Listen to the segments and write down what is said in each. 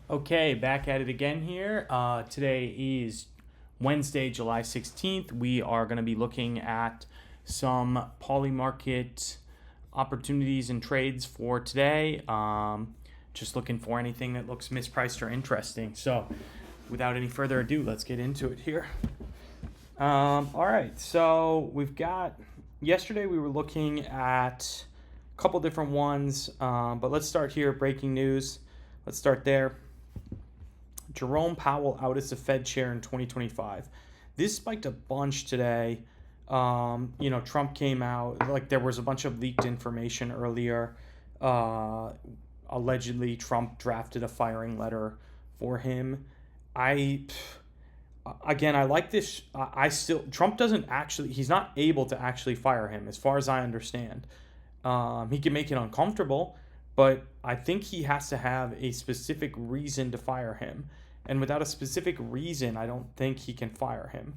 Okay, back at it again here. Today is Wednesday, July 16th. We are going to be looking at some polymarket opportunities and trades for today. Just looking for anything that looks mispriced or interesting. So, without any further ado, let's get into it here. All right, so we've got yesterday we were looking at a couple different ones, but let's start here. Breaking news. Let's start there. Jerome Powell out as the Fed chair in 2025. This spiked a bunch today. Trump came out, like there was a bunch of leaked information earlier. Allegedly, Trump drafted a firing letter for him. I like this. Trump doesn't actually, he's not able to actually fire him, as far as I understand. He can make it uncomfortable, but I think he has to have a specific reason to fire him. And without a specific reason, I don't think he can fire him.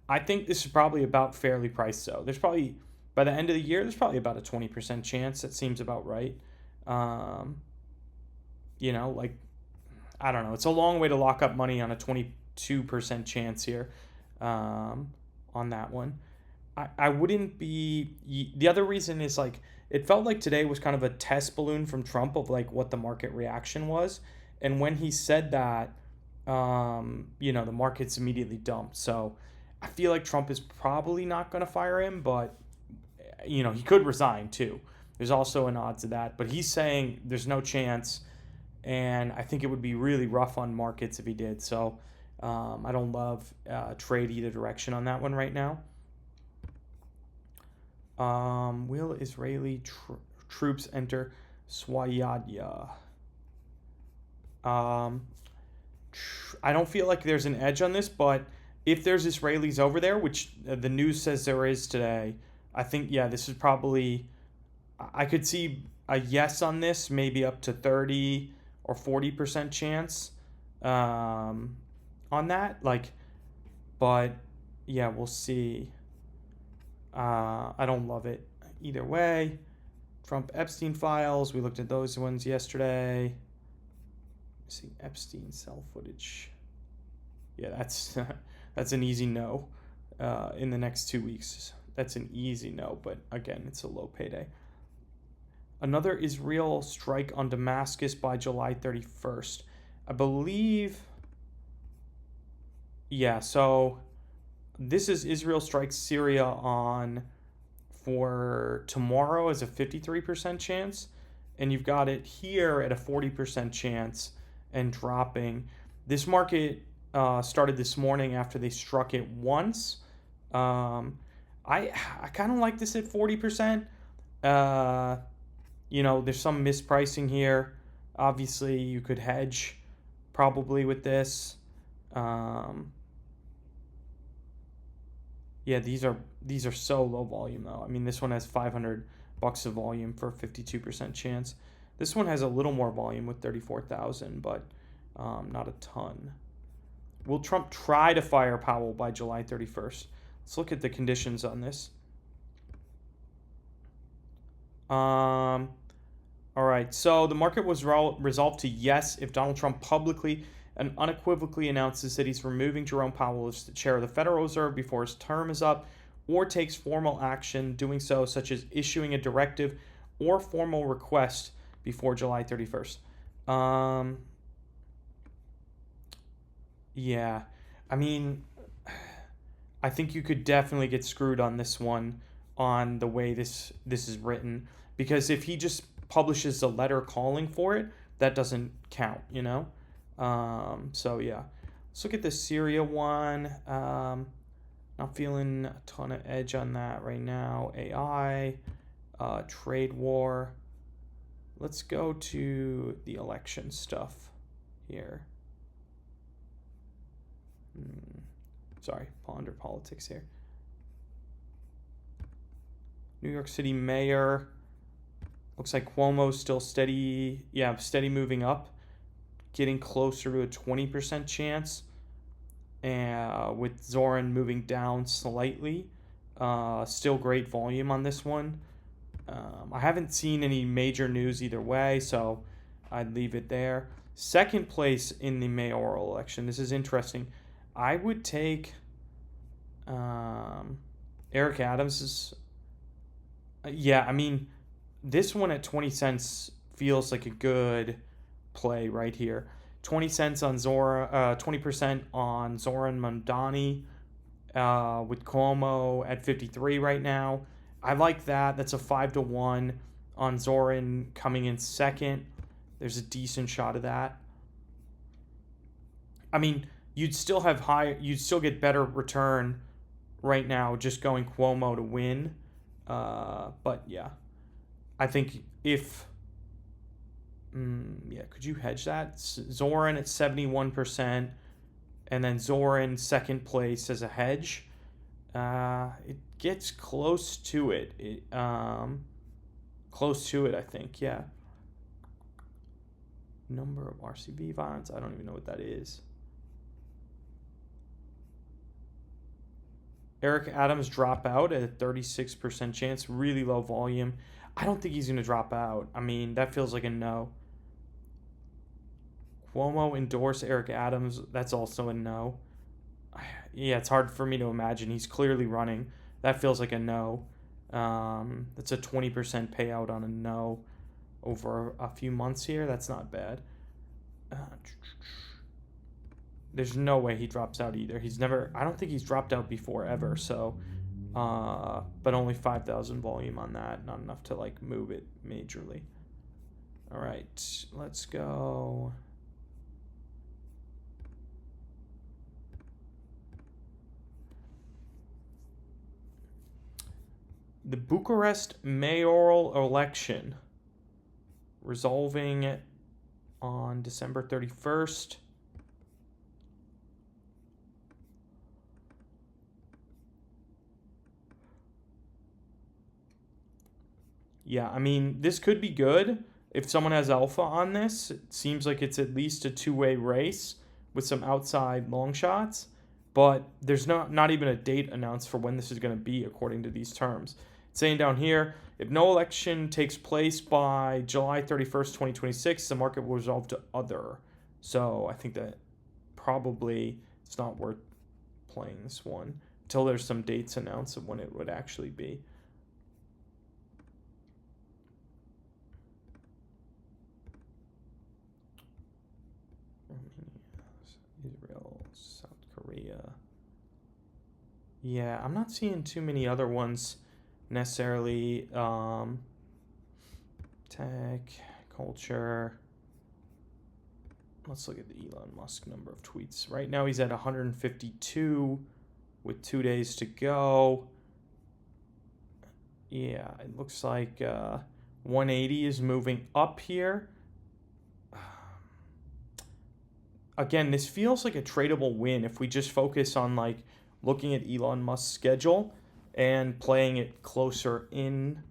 I think this is probably about fairly priced, though. There's probably, by the end of the year, there's probably about a 20% chance. That seems about right. I don't know. It's a long way to lock up money on a 22% chance here on that one. I wouldn't be. The other reason is like, it felt like today was kind of a test balloon from Trump of like what the market reaction was. And when he said that, the market's immediately dumped. So I feel like Trump is probably not going to fire him, but, he could resign too. There's also an odds of that. But he's saying there's no chance. And I think it would be really rough on markets if he did. So I don't love trade either direction on that one right now. Will Israeli troops enter Swayadya? I don't feel like there's an edge on this, but if there's Israelis over there, which the news says there is today, I think, this is probably, I could see a yes on this, maybe up to 30 or 40% chance on that. But we'll see. I don't love it either way. Trump Epstein files, we looked at those ones yesterday. See Epstein cell footage. Yeah, that's an easy no. In the next 2 weeks, that's an easy no. But again, it's a low payday. Another Israel strike on Damascus by July 31st. I believe. Yeah, so this is Israel strikes Syria on for tomorrow as a 53% chance, and you've got it here at a 40% chance and dropping. This market started this morning after they struck it once. I kind of like this at 40%. There's some mispricing here. Obviously, you could hedge probably with this. These are so low volume though. I mean, this one has $500 of volume for a 52% chance. This one has a little more volume with 34,000, but not a ton. Will Trump try to fire Powell by July 31st? Let's look at the conditions on this. All right, so the market was resolved to yes if Donald Trump publicly and unequivocally announces that he's removing Jerome Powell as the chair of the Federal Reserve before his term is up, or takes formal action doing so, such as issuing a directive or formal request before July 31st. I mean, I think you could definitely get screwed on this one on the way this is written, because if he just publishes a letter calling for it, that doesn't count, let's look at the Syria one. Not feeling a ton of edge on that right now. AI, trade war. Let's go to the election stuff here. Ponder politics here. New York City mayor. Looks like Cuomo's still steady. Yeah, steady moving up. Getting closer to a 20% chance. With Zoran moving down slightly. Still great volume on this one. I haven't seen any major news either way, so I'd leave it there. Second place in the mayoral election. This is interesting. I would take Eric Adams. Yeah, I mean, this one at 20 cents feels like a good play right here. 20 cents on Zora, 20% on Zoran Mondani, with Cuomo at 53 right now. I like that. That's a 5-1 on Zoran coming in second. There's a decent shot of that. I mean, you'd still get better return right now just going Cuomo to win. But yeah, I think if could you hedge that? Zoran at 71%, and then Zoran second place as a hedge. It gets close to it. Close to it, I think. Yeah. Number of RCV bonds. I don't even know what that is. Eric Adams drop out at a 36% chance. Really low volume. I don't think he's going to drop out. I mean, that feels like a no. Cuomo endorse Eric Adams. That's also a no. Yeah, it's hard for me to imagine. He's clearly running. That feels like a no. That's a 20% payout on a no over a few months here. That's not bad. There's no way he drops out either. I don't think he's dropped out before ever. So, but only 5,000 volume on that. Not enough to like move it majorly. All right, let's go. The Bucharest mayoral election resolving on December 31st. Yeah, I mean, this could be good if someone has alpha on this. It seems like it's at least a two-way race with some outside long shots, but there's not even a date announced for when this is going to be according to these terms. It's saying down here, if no election takes place by July 31st, 2026, the market will resolve to other. So I think that probably it's not worth playing this one until there's some dates announced of when it would actually be. Israel, South Korea. Yeah, I'm not seeing too many other ones necessarily. Tech, culture. Let's look at the Elon Musk number of tweets. Right now he's at 152 with 2 days to go. Yeah, it looks like 180 is moving up here. Again, this feels like a tradable win if we just focus on like looking at Elon Musk's schedule and playing it closer in.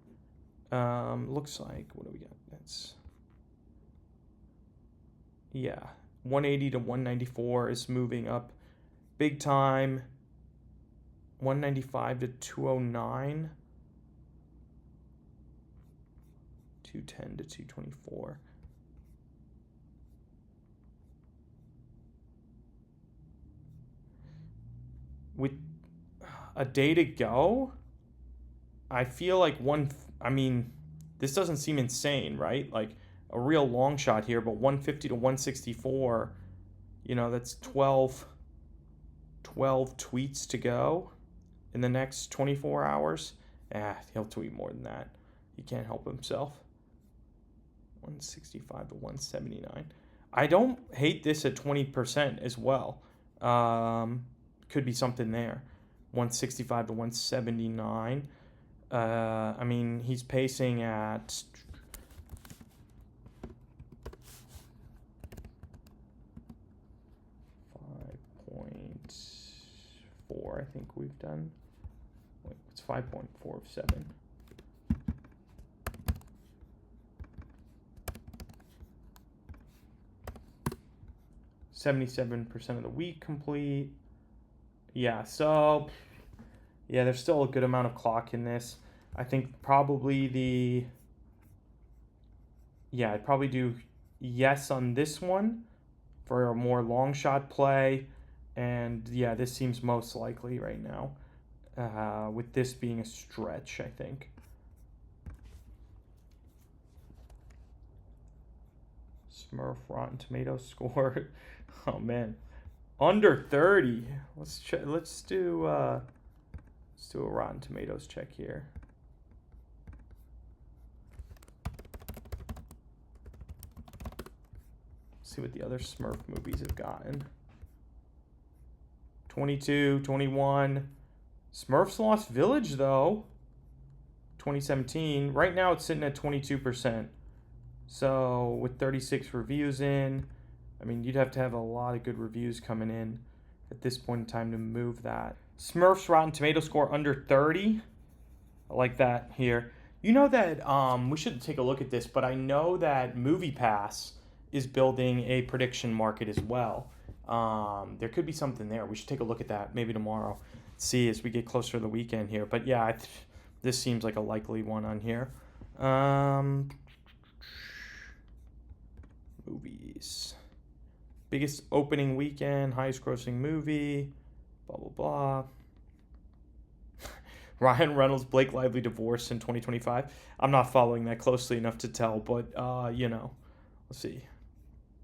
Looks like, what do we got? That's, yeah, 180 to 194 is moving up big time. 195 to 209. 210 to 224. With a day to go, I feel like this doesn't seem insane, right? Like a real long shot here, but 150 to 164, that's 12 tweets to go in the next 24 hours. He'll tweet more than that. He can't help himself. 165 to 179. I don't hate this at 20% as well. Could be something there. 165 to 179. He's pacing at 5.4. I think we've done. Wait, it's 5.47. %77% of the week complete. Yeah, so there's still a good amount of clock in this. I think probably I'd probably do yes on this one for a more long shot play. And yeah, this seems most likely right now, with this being a stretch, I think. Smurf Rotten Tomatoes score. Oh man, under 30. Let's do a Rotten Tomatoes check here. See what the other Smurf movies have gotten. 22, 21. Smurfs Lost Village, though, 2017. Right now it's sitting at 22%. So with 36 reviews in, I mean, you'd have to have a lot of good reviews coming in at this point in time to move that. Smurfs Rotten Tomato score under 30. I like that here. You know that we should take a look at this, but I know that MoviePass is building a prediction market as well. There could be something there. We should take a look at that maybe tomorrow. See as we get closer to the weekend here. But yeah, this seems like a likely one on here. Movies. Biggest opening weekend, highest grossing movie, blah, blah, blah. Ryan Reynolds, Blake Lively divorce in 2025. I'm not following that closely enough to tell, but, let's see.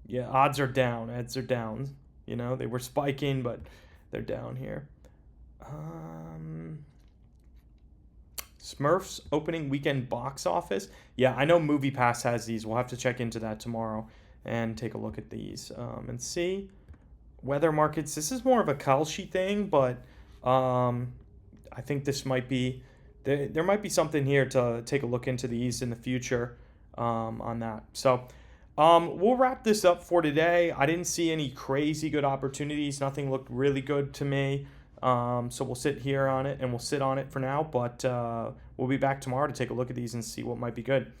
Yeah, odds are down. Odds are down. They were spiking, but they're down here. Smurfs opening weekend box office. Yeah, I know MoviePass has these. We'll have to check into that tomorrow and take a look at these and see. Weather markets. This is more of a Kalshi thing, but I think this might be there might be something here to take a look into these in the future on that. So we'll wrap this up for today. I didn't see any crazy good opportunities. Nothing looked really good to me. So we'll sit here on it and we'll sit on it for now. But we'll be back tomorrow to take a look at these and see what might be good.